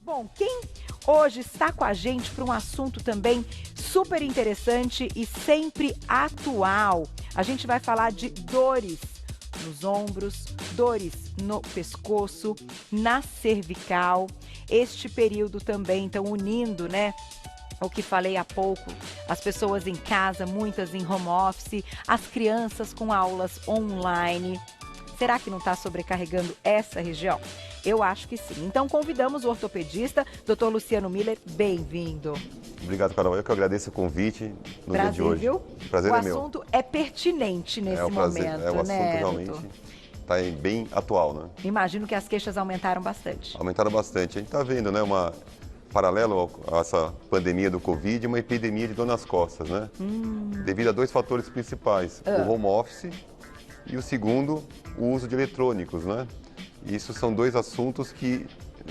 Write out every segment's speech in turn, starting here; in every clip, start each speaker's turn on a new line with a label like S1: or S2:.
S1: Bom, quem hoje está com a gente para um assunto também super interessante e sempre atual. A gente vai falar de dores nos ombros, dores no pescoço, na cervical. Este período também, então, unindo, né? O que falei há pouco, as pessoas em casa, muitas em home office, as crianças com aulas online. Será que não está sobrecarregando essa região? Eu acho que sim. Então convidamos o ortopedista, Dr. Luciano Miller. Bem-vindo.
S2: Obrigado, Carol. Eu que agradeço o convite no dia de hoje.
S1: Viu?
S2: Prazer é meu.
S1: O assunto é pertinente nesse momento,
S2: o assunto
S1: né,
S2: realmente
S1: doutor?
S2: está bem atual, né?
S1: Imagino que as queixas aumentaram bastante.
S2: Aumentaram bastante. A gente está vendo, né, paralelo a essa pandemia do Covid, uma epidemia de dor nas costas, né? Devido a dois fatores principais, o home office e o segundo, o uso de eletrônicos, né? Isso são dois assuntos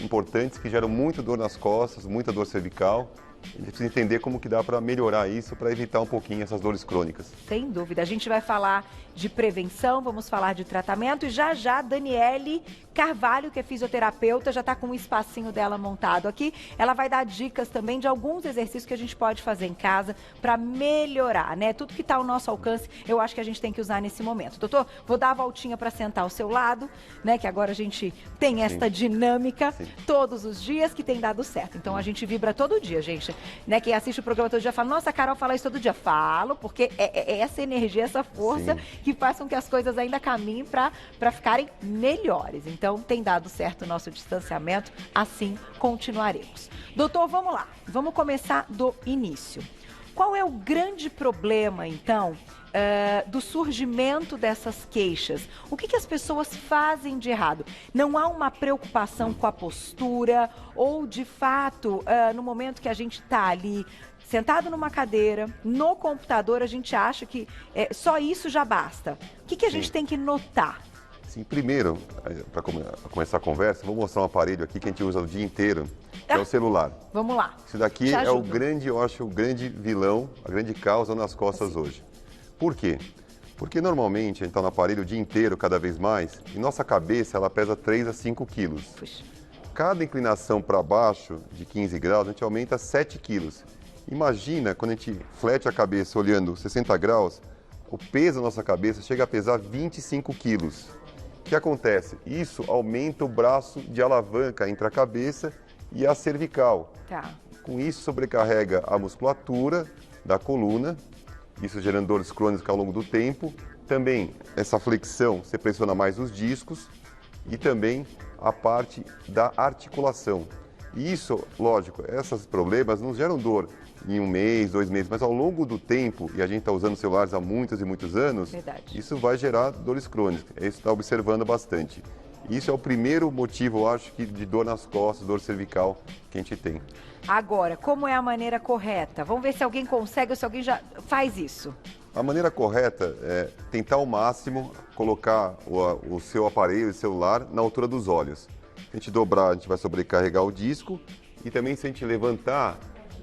S2: importantes que geram muita dor nas costas, muita dor cervical. A gente precisa entender como que dá para melhorar isso, para evitar um pouquinho essas dores crônicas.
S1: Sem dúvida. A gente vai falar de prevenção, vamos falar de tratamento e já a Daniele Carvalho, que é fisioterapeuta, já está com um espacinho dela montado aqui. Ela vai dar dicas também de alguns exercícios que a gente pode fazer em casa para melhorar, né? Tudo que está ao nosso alcance, eu acho que a gente tem que usar nesse momento. Doutor, vou dar a voltinha para sentar ao seu lado, né? Que agora a gente tem esta dinâmica todos os dias que tem dado certo. Então a gente vibra todo dia, gente. Né? Quem assiste o programa todo dia fala, nossa, a Carol fala isso todo dia. Falo, porque é essa energia, essa força que faz com que as coisas ainda caminhem para ficarem melhores. Então, tem dado certo o nosso distanciamento, assim continuaremos. Doutor, vamos lá. Vamos começar do início. Qual é o grande problema, então, do surgimento dessas queixas? O que as pessoas fazem de errado? Não há uma preocupação com a postura ou, de fato, no momento que a gente está ali sentado numa cadeira, no computador, a gente acha que só isso já basta. O que a gente tem que notar?
S2: Sim, primeiro, para começar a conversa, vou mostrar um aparelho aqui que a gente usa o dia inteiro, que é o celular.
S1: Vamos lá.
S2: Isso daqui é o grande, eu acho, o grande vilão, a grande causa nas costas hoje. Por quê? Porque normalmente a gente está no aparelho o dia inteiro, cada vez mais, e nossa cabeça ela pesa 3 a 5 quilos.
S1: Puxa.
S2: Cada inclinação para baixo de 15 graus, a gente aumenta 7 quilos. Imagina quando a gente flete a cabeça olhando 60 graus, o peso da nossa cabeça chega a pesar 25 quilos. O que acontece? Isso aumenta o braço de alavanca entre a cabeça e a cervical. Com isso sobrecarrega a musculatura da coluna, isso gerando dores crônicas ao longo do tempo. Também essa flexão, você pressiona mais os discos e também a parte da articulação. E isso, lógico, esses problemas não geram dor em 1 mês, 2 meses, mas ao longo do tempo, e a gente está usando celulares há muitos e muitos anos, isso vai gerar dores crônicas. Isso está observando bastante. Isso é o primeiro motivo, eu acho, de dor nas costas, dor cervical que a gente tem.
S1: Agora, como é a maneira correta? Vamos ver se alguém consegue ou se alguém já faz isso.
S2: A maneira correta é tentar ao máximo colocar o seu aparelho, o celular, na altura dos olhos. Se a gente dobrar, a gente vai sobrecarregar o disco e também se a gente levantar,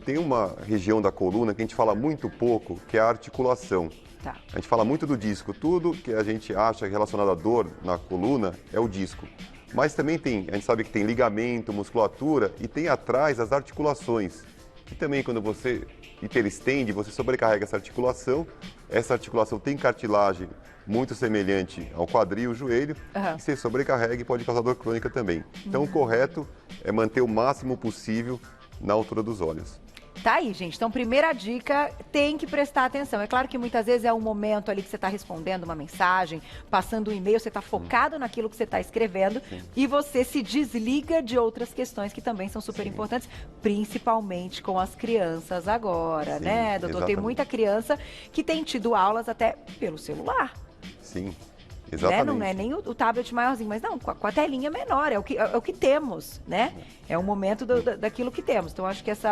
S2: tem uma região da coluna que a gente fala muito pouco, que é a articulação. A gente fala muito do disco, tudo que a gente acha relacionado à dor na coluna é o disco. Mas também a gente sabe que tem ligamento, musculatura e tem atrás as articulações. Que também quando você hiperestende, você sobrecarrega essa articulação tem cartilagem muito semelhante ao quadril, joelho, e você sobrecarrega e pode causar dor crônica também. Então o correto é manter o máximo possível na altura dos olhos.
S1: Tá aí, gente. Então, primeira dica, tem que prestar atenção. É claro que muitas vezes é um momento ali que você está respondendo uma mensagem, passando um e-mail, você está focado naquilo que você está escrevendo e você se desliga de outras questões que também são super importantes, principalmente com as crianças agora, né, doutor?
S2: Exatamente.
S1: Tem muita criança que tem tido aulas até pelo celular.
S2: Sim. Exatamente.
S1: Né? Não é nem o tablet maiorzinho, mas não, com a telinha menor, é o que temos, né? É o momento daquilo que temos. Então, acho que esse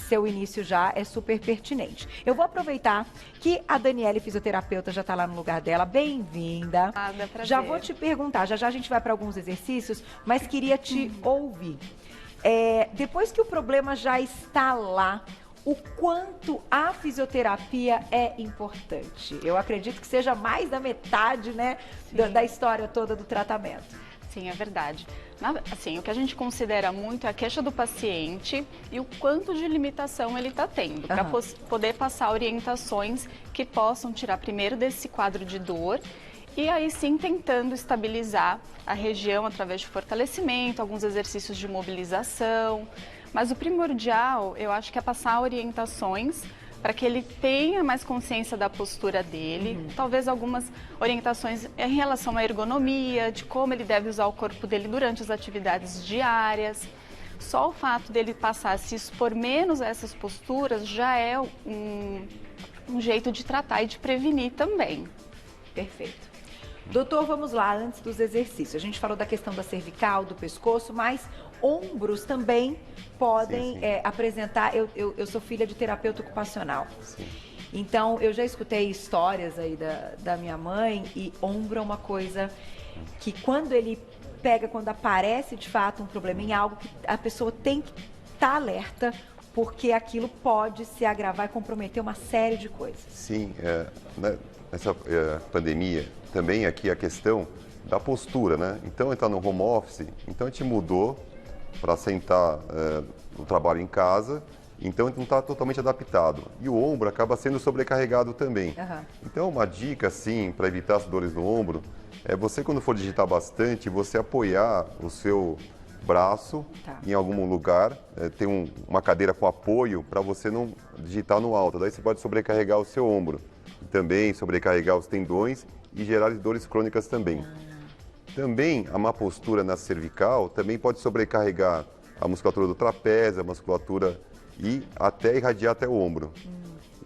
S1: seu início já é super pertinente. Eu vou aproveitar que a Daniele, fisioterapeuta, já está lá no lugar dela. Bem-vinda.
S3: Prazer.
S1: Já vou te perguntar, já a gente vai para alguns exercícios, mas queria te ouvir. Depois que o problema já está lá, o quanto a fisioterapia é importante. Eu acredito que seja mais da metade, né, da história toda do tratamento.
S3: Sim, é verdade. Assim, o que a gente considera muito é a queixa do paciente e o quanto de limitação ele está tendo, para poder passar orientações que possam tirar primeiro desse quadro de dor e aí sim tentando estabilizar a região através de fortalecimento, alguns exercícios de mobilização. Mas o primordial, eu acho que é passar orientações para que ele tenha mais consciência da postura dele, talvez algumas orientações em relação à ergonomia, de como ele deve usar o corpo dele durante as atividades diárias. Só o fato dele passar a se expor menos a essas posturas já é um jeito de tratar e de prevenir também.
S1: Perfeito. Doutor, vamos lá, antes dos exercícios. A gente falou da questão da cervical, do pescoço, mas ombros também podem apresentar. Eu sou filha de terapeuta ocupacional.
S2: Sim.
S1: Então, eu já escutei histórias aí da minha mãe e ombro é uma coisa que quando aparece de fato um problema em algo, que a pessoa tem que estar alerta, porque aquilo pode se agravar e comprometer uma série de coisas.
S2: Sim, nessa pandemia, também aqui a questão da postura, né? Então, entrar no home office, então a gente mudou para sentar no trabalho em casa, então ele não está totalmente adaptado. E o ombro acaba sendo sobrecarregado também. Então, uma dica, assim, para evitar as dores no ombro, é você, quando for digitar bastante, você apoiar o seu braço em algum lugar, tem uma cadeira com apoio para você não digitar no alto. Daí você pode sobrecarregar o seu ombro. E também sobrecarregar os tendões e gerar dores crônicas também. Também a má postura na cervical também pode sobrecarregar a musculatura do trapézio, a musculatura e até irradiar até o ombro.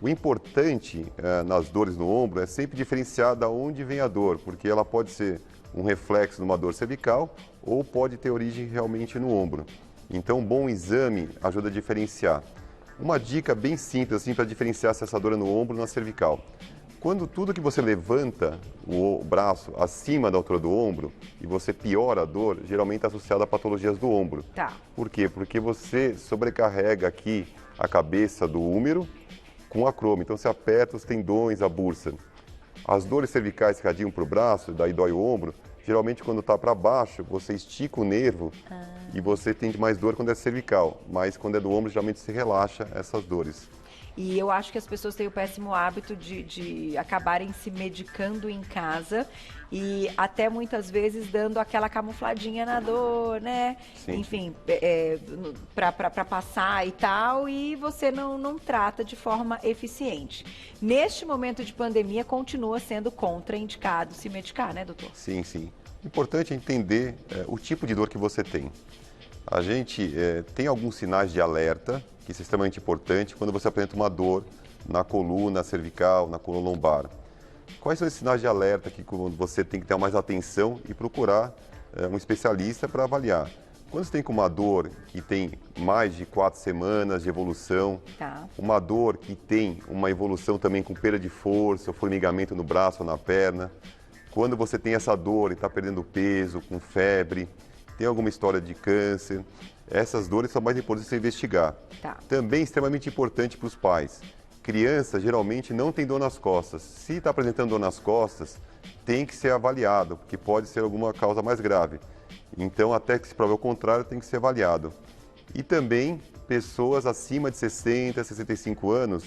S2: O importante nas dores no ombro é sempre diferenciar de onde vem a dor, porque ela pode ser um reflexo de uma dor cervical ou pode ter origem realmente no ombro. Então, um bom exame ajuda a diferenciar. Uma dica bem simples assim para diferenciar se essa dor é no ombro ou na cervical. Quando tudo que você levanta o braço acima da altura do ombro e você piora a dor, geralmente está associado a patologias do ombro. Por quê? Porque você sobrecarrega aqui a cabeça do húmero com o acrômio. Então você aperta os tendões, a bursa. As dores cervicais que radiam para o braço, daí dói o ombro, geralmente quando está para baixo, você estica o nervo e você tem mais dor quando é cervical. Mas quando é do ombro, geralmente se relaxa essas dores.
S1: E eu acho que as pessoas têm o péssimo hábito de acabarem se medicando em casa e até muitas vezes dando aquela camufladinha na dor, né?
S2: Sim.
S1: Enfim, para passar e tal, e você não trata de forma eficiente. Neste momento de pandemia, continua sendo contraindicado se medicar, né, doutor?
S2: Sim, sim. O importante é entender o tipo de dor que você tem. A gente tem alguns sinais de alerta, que é extremamente importante, quando você apresenta uma dor na coluna cervical, na coluna lombar. Quais são esses sinais de alerta que você tem que ter mais atenção e procurar um especialista para avaliar? Quando você tem com uma dor que tem mais de 4 semanas de evolução, uma dor que tem uma evolução também com perda de força, formigamento no braço ou na perna, quando você tem essa dor e está perdendo peso, com febre, tem alguma história de câncer, essas dores são mais importantes de se investigar. Também extremamente importante para os pais. Criança geralmente não tem dor nas costas. Se está apresentando dor nas costas, tem que ser avaliado, porque pode ser alguma causa mais grave. Então, até que se prove o contrário, tem que ser avaliado. E também, pessoas acima de 60, 65 anos,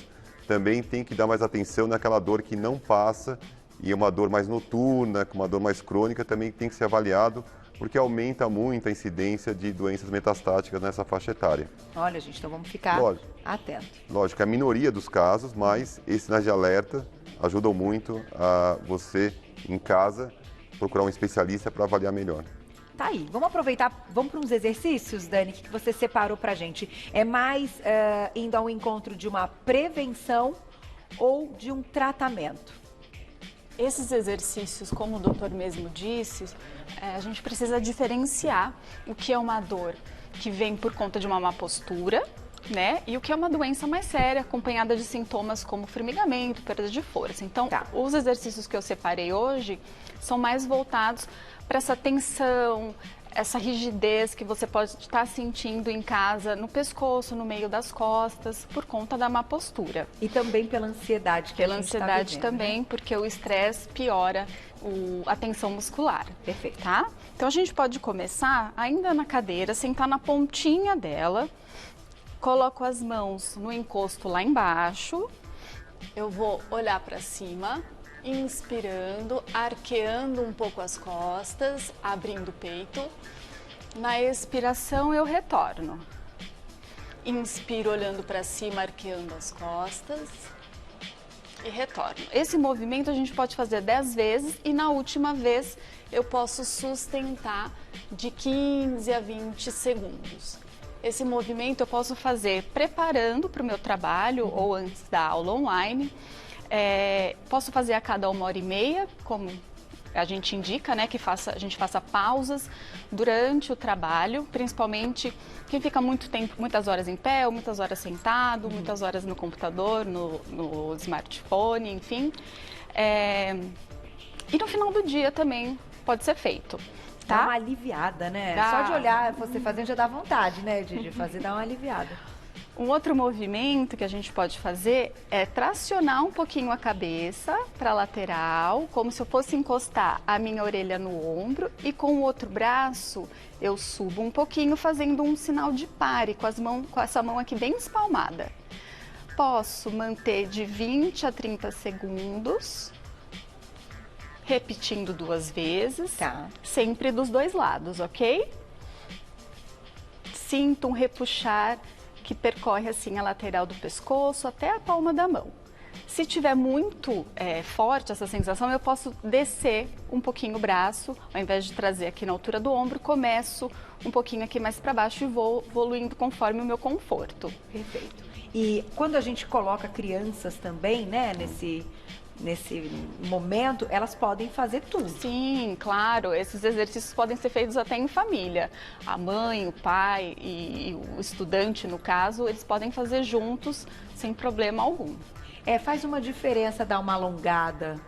S2: também tem que dar mais atenção naquela dor que não passa, e uma dor mais noturna, uma dor mais crônica, também tem que ser avaliado, porque aumenta muito a incidência de doenças metastáticas nessa faixa etária.
S1: Olha, gente, então vamos ficar atentos.
S2: Lógico, é a minoria dos casos, mas esses sinais de alerta ajudam muito a você, em casa, procurar um especialista para avaliar melhor.
S1: Tá aí, vamos aproveitar, vamos para uns exercícios, Dani, que você separou pra gente. É mais indo ao encontro de uma prevenção ou de um tratamento?
S3: Esses exercícios, como o doutor mesmo disse, a gente precisa diferenciar o que é uma dor que vem por conta de uma má postura, né? E o que é uma doença mais séria, acompanhada de sintomas como formigamento, perda de força. Então, os exercícios que eu separei hoje são mais voltados para essa tensão, essa rigidez que você pode estar sentindo em casa, no pescoço, no meio das costas, por conta da má postura.
S1: E também pela ansiedade que
S3: Pela
S1: a gente
S3: ansiedade
S1: tá vivendo,
S3: também,
S1: né?
S3: porque o estresse piora a tensão muscular.
S1: Perfeito.
S3: Tá? Então a gente pode começar ainda na cadeira, sentar na pontinha dela, coloco as mãos no encosto lá embaixo, eu vou olhar para cima, inspirando, arqueando um pouco as costas, abrindo o peito. Na expiração eu retorno. Inspiro olhando para cima, arqueando as costas e retorno. Esse movimento a gente pode fazer 10 vezes e na última vez eu posso sustentar de 15 a 20 segundos. Esse movimento eu posso fazer preparando para o meu trabalho ou antes da aula online. Posso fazer a cada 1h30, como a gente indica, né, que a gente faça pausas durante o trabalho, principalmente quem fica muito tempo, muitas horas em pé, ou muitas horas sentado, muitas horas no computador, no smartphone, enfim. E no final do dia também pode ser feito.
S1: Dá
S3: Tá?
S1: uma aliviada, né?
S3: Dá.
S1: Só de olhar você fazendo já dá vontade, né? De fazer, dá uma aliviada.
S3: Um outro movimento que a gente pode fazer é tracionar um pouquinho a cabeça para a lateral, como se eu fosse encostar a minha orelha no ombro, e com o outro braço eu subo um pouquinho fazendo um sinal de pare com essa mão aqui bem espalmada. Posso manter de 20 a 30 segundos, repetindo 2 vezes,
S1: Tá.
S3: sempre dos 2 lados, ok? Sinto um repuxar que percorre assim a lateral do pescoço até a palma da mão. Se tiver muito forte essa sensação, eu posso descer um pouquinho o braço, ao invés de trazer aqui na altura do ombro, começo um pouquinho aqui mais para baixo e vou evoluindo conforme o meu conforto.
S1: Perfeito. E quando a gente coloca crianças também, né, nesse momento, elas podem fazer tudo.
S3: Sim, claro, esses exercícios podem ser feitos até em família. A mãe, o pai e o estudante, no caso, eles podem fazer juntos sem problema algum.
S1: Faz uma diferença dar uma alongada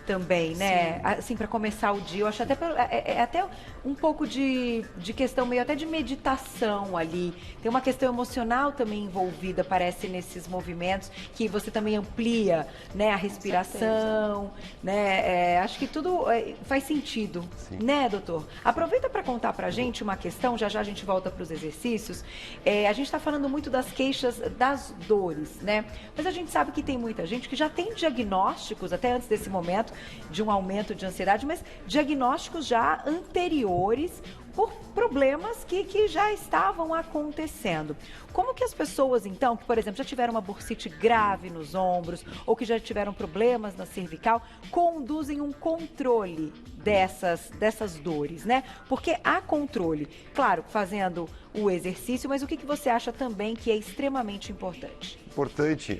S1: também, né?
S3: Sim.
S1: Assim, para começar o dia, eu acho até um pouco de questão meio até de meditação ali. Tem uma questão emocional também envolvida, parece, nesses movimentos, que você também amplia, né, a respiração, né? Acho que tudo faz sentido,
S2: Sim.
S1: né, doutor? Aproveita para contar pra gente uma questão, já já a gente volta para os exercícios. A gente está falando muito das queixas, das dores, né? Mas a gente sabe que tem muita gente que já tem diagnósticos, até antes desse momento, de um aumento de ansiedade, mas diagnósticos já anteriores por problemas que já estavam acontecendo. Como que as pessoas, então, que, por exemplo, já tiveram uma bursite grave nos ombros ou que já tiveram problemas na cervical, conduzem um controle dessas dores, né? Porque há controle, claro, fazendo o exercício, mas o que você acha também que é extremamente importante?
S2: Importante,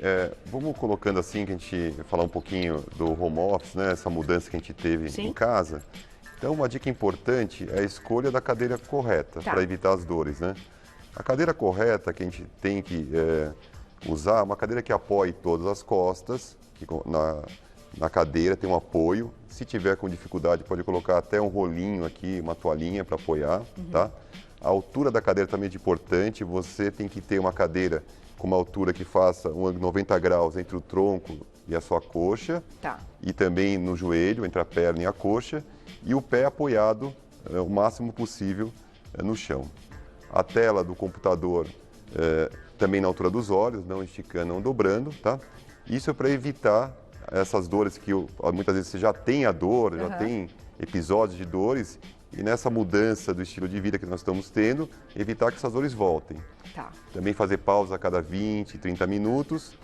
S2: vamos colocando assim, que a gente falar um pouquinho do home office, né? Essa mudança que a gente teve
S1: Sim.
S2: em casa. Então, uma dica importante é a escolha da cadeira correta,
S1: Tá.
S2: para evitar as dores, né? A cadeira correta que a gente tem que usar é uma cadeira que apoie todas as costas, que na cadeira tem um apoio. Se tiver com dificuldade, pode colocar até um rolinho aqui, uma toalhinha para apoiar, tá? A altura da cadeira também é importante, você tem que ter uma cadeira com uma altura que faça um ângulo 90 graus entre o tronco e a sua coxa,
S1: Tá.
S2: e também no joelho, entre a perna e a coxa, e o pé apoiado o máximo possível no chão. A tela do computador também na altura dos olhos, não esticando, não dobrando, tá? Isso é para evitar essas dores que muitas vezes você já tem a dor, já tem episódios de dores, e nessa mudança do estilo de vida que nós estamos tendo, evitar que essas dores voltem.
S1: Tá.
S2: Também fazer pausa a cada 20, 30 minutos,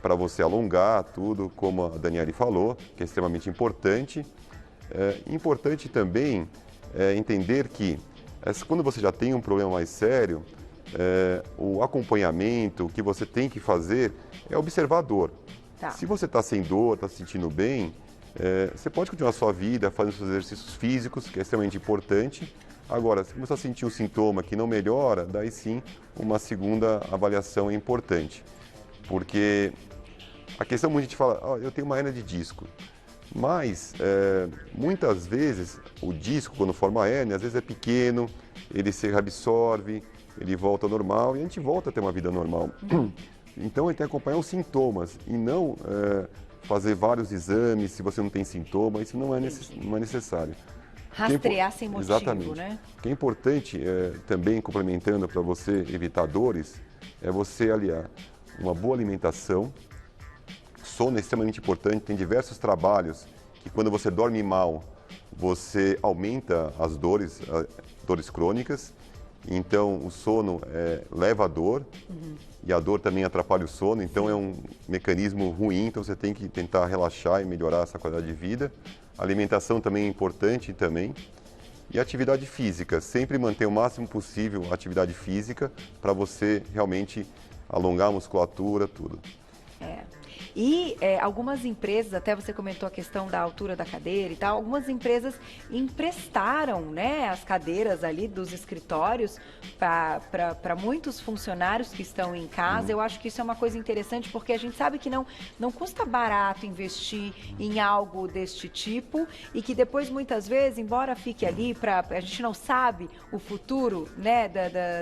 S2: para você alongar tudo, como a Daniele falou, que é extremamente importante. Importante também entender que quando você já tem um problema mais sério, o acompanhamento, o que você tem que fazer é observar a dor.
S1: Tá.
S2: Se você está sem dor, está se sentindo bem, você pode continuar a sua vida fazendo seus exercícios físicos, que é extremamente importante. Agora, se começar a sentir um sintoma que não melhora, daí sim uma segunda avaliação é importante. Porque a questão, muita gente fala, eu tenho uma hérnia de disco. Mas, muitas vezes, o disco, quando forma a hérnia, às vezes é pequeno, ele se reabsorve, ele volta ao normal e a gente volta a ter uma vida normal. Então, ele tem que acompanhar os sintomas e não fazer vários exames se você não tem sintoma, isso não é necessário.
S1: Rastrear sem motivo,
S2: exatamente.
S1: né?
S2: O que é importante, também complementando para você evitar dores, é você aliar uma boa alimentação. Sono é extremamente importante, tem diversos trabalhos que quando você dorme mal, você aumenta as dores crônicas. Então, o sono leva a dor e a dor também atrapalha o sono. Então, é um mecanismo ruim, então você tem que tentar relaxar e melhorar essa qualidade de vida. A alimentação também é importante também. E a atividade física, sempre manter o máximo possível a atividade física para você realmente alongar a musculatura, tudo.
S1: E algumas empresas, até você comentou a questão da altura da cadeira e tal, algumas empresas emprestaram, né, as cadeiras ali dos escritórios para muitos funcionários que estão em casa. Eu acho que isso é uma coisa interessante, porque a gente sabe que não custa barato investir em algo deste tipo e que depois, muitas vezes, embora fique ali, a gente não sabe o futuro, né,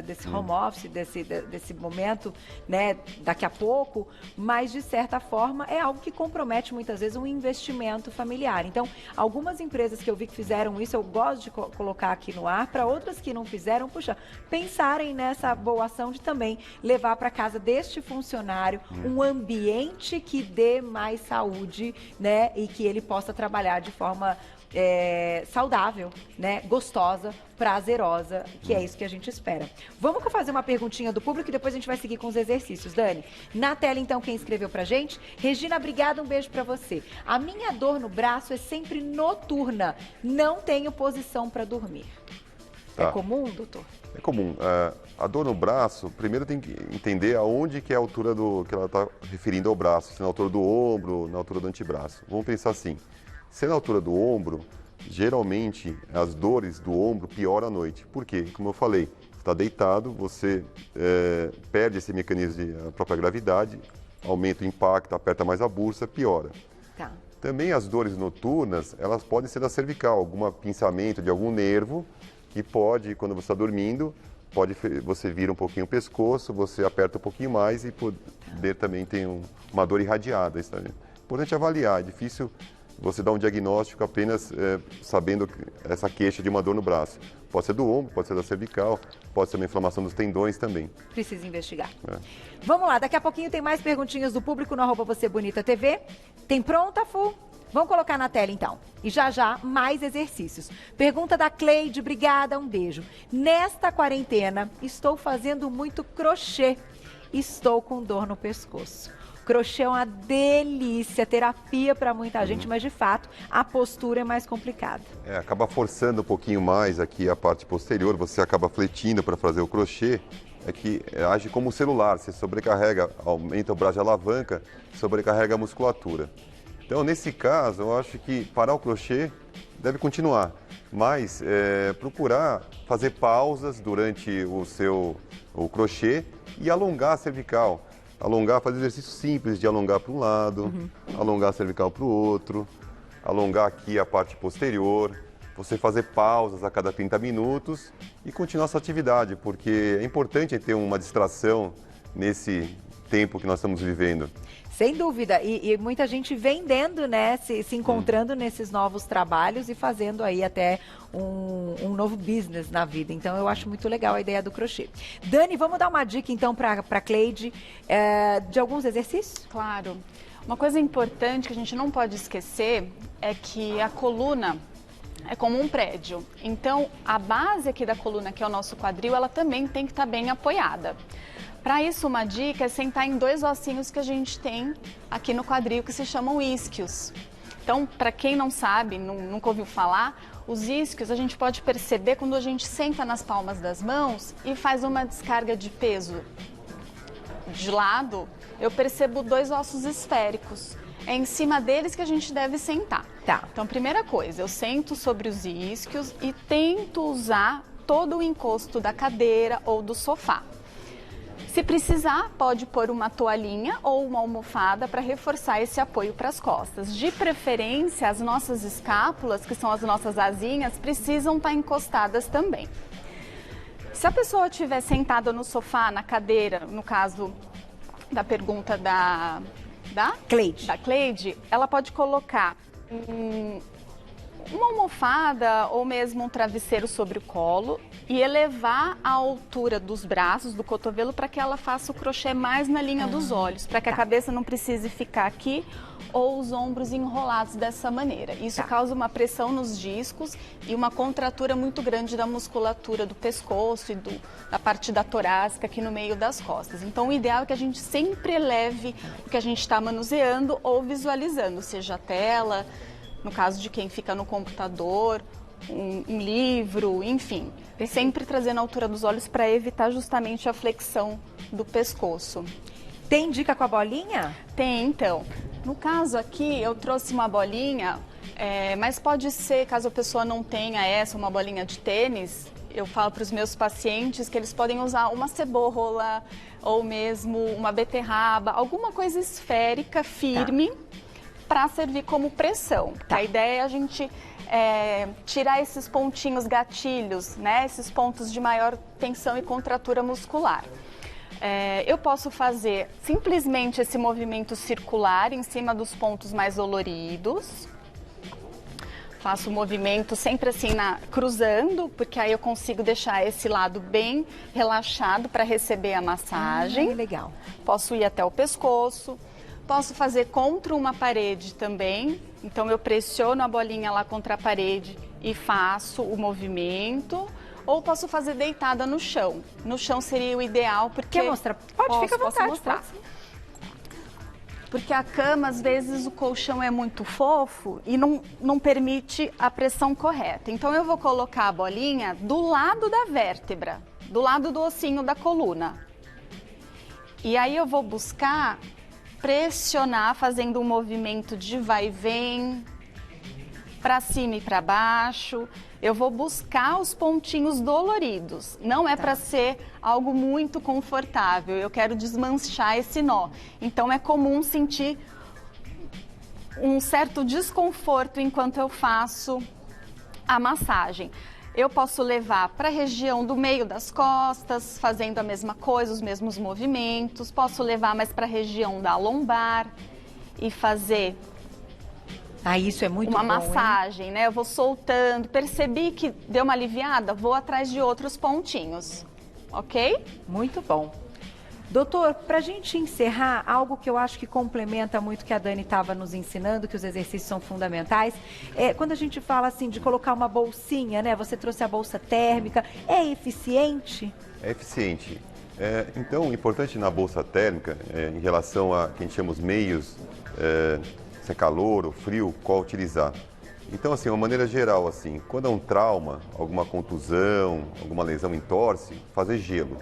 S1: desse home office, desse momento, né, daqui a pouco, mas de certa forma é algo que compromete muitas vezes um investimento familiar. Então, algumas empresas que eu vi que fizeram isso, eu gosto de colocar aqui no ar, para outras que não fizeram, puxa, pensarem nessa boa ação de também levar para casa deste funcionário um ambiente que dê mais saúde, né, e que ele possa trabalhar de forma saudável, né, gostosa, prazerosa, que é isso que a gente espera. Vamos fazer uma perguntinha do público e depois a gente vai seguir com os exercícios, Dani. Na tela, então, quem escreveu pra gente? Regina, obrigada, um beijo pra você. A minha dor no braço é sempre noturna, não tenho posição pra dormir. Tá. É comum, doutor?
S2: É comum. A dor no braço, primeiro tem que entender aonde que é a altura que ela está referindo ao braço, se é na altura do ombro, na altura do antebraço. Vamos pensar assim. Se é na altura do ombro, geralmente as dores do ombro pioram à noite. Por quê? Como eu falei, você está deitado, você perde esse mecanismo da própria gravidade, aumenta o impacto, aperta mais a bursa, piora.
S1: Tá.
S2: Também as dores noturnas, elas podem ser da cervical, algum pinçamento de algum nervo, que pode, quando você está dormindo, você vira um pouquinho o pescoço, você aperta um pouquinho mais e poder também ter uma dor irradiada. Isso é importante avaliar, é difícil você dar um diagnóstico apenas sabendo essa queixa de uma dor no braço. Pode ser do ombro, pode ser da cervical, pode ser uma inflamação dos tendões também.
S1: Precisa investigar. Vamos lá, daqui a pouquinho tem mais perguntinhas do público no @VocêBonitaTV. Tem pronta, Fu? Vamos colocar na tela, então. E já, mais exercícios. Pergunta da Cleide, obrigada, um beijo. Nesta quarentena, estou fazendo muito crochê. Estou com dor no pescoço. Crochê é uma delícia, terapia para muita gente, mas de fato a postura é mais complicada.
S2: Acaba forçando um pouquinho mais aqui a parte posterior, você acaba fletindo para fazer o crochê, que age como um celular, você sobrecarrega, aumenta o braço de alavanca, sobrecarrega a musculatura. Então, nesse caso, eu acho que parar o crochê deve continuar, mas procurar fazer pausas durante o crochê e alongar a cervical. Fazer exercícios simples de alongar para um lado, alongar a cervical para o outro, alongar aqui a parte posterior, você fazer pausas a cada 30 minutos e continuar essa atividade, porque é importante ter uma distração nesse tempo que nós estamos vivendo.
S1: Sem dúvida, e muita gente vendendo, né, se encontrando nesses novos trabalhos e fazendo aí até um novo business na vida. Então, eu acho muito legal a ideia do crochê. Dani, vamos dar uma dica, então, para Cleide, de alguns exercícios?
S3: Claro. Uma coisa importante que a gente não pode esquecer é que a coluna é como um prédio. Então, a base aqui da coluna, que é o nosso quadril, ela também tem que estar bem apoiada. Para isso, uma dica é sentar em 2 ossinhos que a gente tem aqui no quadril, que se chamam isquios. Então, para quem não sabe, nunca ouviu falar, os isquios a gente pode perceber quando a gente senta nas palmas das mãos e faz uma descarga de peso de lado, eu percebo 2 ossos esféricos. É em cima deles que a gente deve sentar.
S1: Tá.
S3: Então, primeira coisa, eu sento sobre os isquios e tento usar todo o encosto da cadeira ou do sofá. Se precisar, pode pôr uma toalhinha ou uma almofada para reforçar esse apoio para as costas. De preferência, as nossas escápulas, que são as nossas asinhas, precisam estar encostadas também. Se a pessoa estiver sentada no sofá, na cadeira, no caso da pergunta da da Cleide, ela pode colocar uma almofada ou mesmo um travesseiro sobre o colo e elevar a altura dos braços, do cotovelo, para que ela faça o crochê mais na linha dos olhos, para que a cabeça não precise ficar aqui ou os ombros enrolados dessa maneira. Isso causa uma pressão nos discos e uma contratura muito grande da musculatura do pescoço e da parte da torácica aqui no meio das costas. Então o ideal é que a gente sempre eleve o que a gente está manuseando ou visualizando, seja a tela, no caso de quem fica no computador, um livro, enfim. Sempre trazendo a altura dos olhos para evitar justamente a flexão do pescoço.
S1: Tem dica com a bolinha?
S3: Tem, então. No caso aqui, eu trouxe uma bolinha, mas pode ser, caso a pessoa não tenha uma bolinha de tênis, eu falo para os meus pacientes que eles podem usar uma cebola ou mesmo uma beterraba, alguma coisa esférica, firme, para servir como pressão. A ideia é a gente tirar esses pontinhos gatilhos, né? Esses pontos de maior tensão e contratura muscular. Eu posso fazer simplesmente esse movimento circular em cima dos pontos mais doloridos. Faço o movimento sempre assim, cruzando, porque aí eu consigo deixar esse lado bem relaxado para receber a massagem.
S1: Legal.
S3: Posso ir até o pescoço. Posso fazer contra uma parede também. Então eu pressiono a bolinha lá contra a parede e faço o movimento. Ou posso fazer deitada no chão. No chão seria o ideal, porque...
S1: Quer mostrar? Pode, fica à vontade.
S3: Posso mostrar. Porque a cama, às vezes, o colchão é muito fofo e não permite a pressão correta. Então, eu vou colocar a bolinha do lado da vértebra, do lado do ossinho da coluna. E aí eu vou buscar pressionar, fazendo um movimento de vai e vem, para cima e para baixo. Eu vou buscar os pontinhos doloridos. Não é para ser algo muito confortável. Eu quero desmanchar esse nó. Então é comum sentir um certo desconforto enquanto eu faço a massagem. Eu posso levar para a região do meio das costas, fazendo a mesma coisa, os mesmos movimentos. Posso levar mais para a região da lombar e fazer
S1: isso é muito
S3: uma
S1: bom,
S3: massagem, né? Eu vou soltando, percebi que deu uma aliviada, vou atrás de outros pontinhos, ok?
S1: Muito bom. Doutor, para a gente encerrar, algo que eu acho que complementa muito o que a Dani estava nos ensinando, que os exercícios são fundamentais, quando a gente fala assim de colocar uma bolsinha, né? Você trouxe a bolsa térmica, é eficiente?
S2: É eficiente. Então, o importante na bolsa térmica, em relação a que a gente chama os meios, se é calor ou frio, qual utilizar. Então, assim, uma maneira geral, assim, quando é um trauma, alguma contusão, alguma lesão em torce, fazer gelo.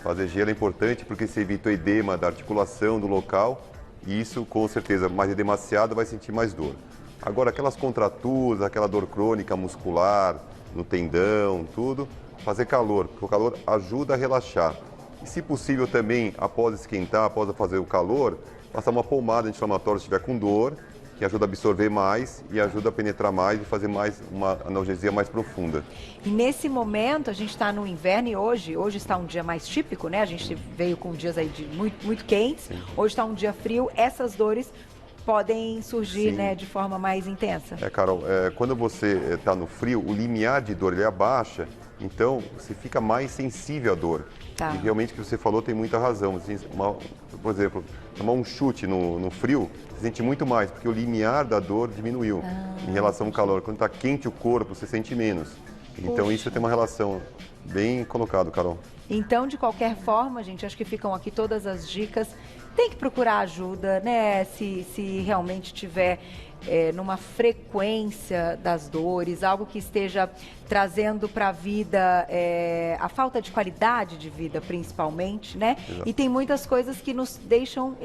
S2: Fazer gelo é importante porque você evita o edema da articulação do local e isso, com certeza, mais edemaciado, vai sentir mais dor. Agora, aquelas contraturas, aquela dor crônica muscular, no tendão, tudo, fazer calor, porque o calor ajuda a relaxar. E, se possível, também, após esquentar, após fazer o calor, passar uma pomada anti-inflamatória se estiver com dor, que ajuda a absorver mais e ajuda a penetrar mais e fazer mais uma analgesia mais profunda.
S1: E nesse momento, a gente está no inverno e hoje está um dia mais típico, né? A gente veio com dias aí de muito quentes, hoje está um dia frio, essas dores podem surgir, né, de forma mais intensa.
S2: Carol, quando você está no frio, o limiar de dor ele abaixa, então você fica mais sensível à dor. E realmente o que você falou tem muita razão. Assim, por exemplo, tomar um chute no frio, você sente muito mais, porque o limiar da dor diminuiu em relação ao calor. Quando está quente o corpo, você sente menos. Então isso tem uma relação bem colocado, Carol.
S1: Então, de qualquer forma, gente, acho que ficam aqui todas as dicas. Tem que procurar ajuda, né? Se realmente tiver numa frequência das dores, algo que esteja trazendo para a vida a falta de qualidade de vida, principalmente, né? Exato. E tem muitas coisas que nos deixam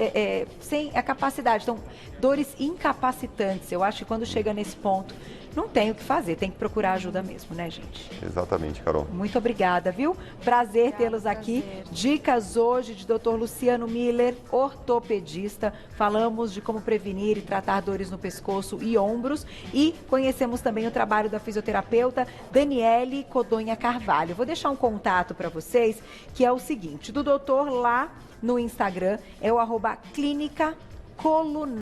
S1: sem a capacidade. Então, dores incapacitantes. Eu acho que quando chega nesse ponto, não tem o que fazer, tem que procurar ajuda mesmo, né, gente?
S2: Exatamente, Carol.
S1: Muito obrigada, viu? Prazer tê-los aqui. Dicas hoje de Dr. Luciano Miller, ortopedista. Falamos de como prevenir e tratar dores no pescoço e ombros. E conhecemos também o trabalho da fisioterapeuta Daniele Codonha Carvalho. Vou deixar um contato para vocês, que é o seguinte, do doutor lá no Instagram, é o @clínica colunar.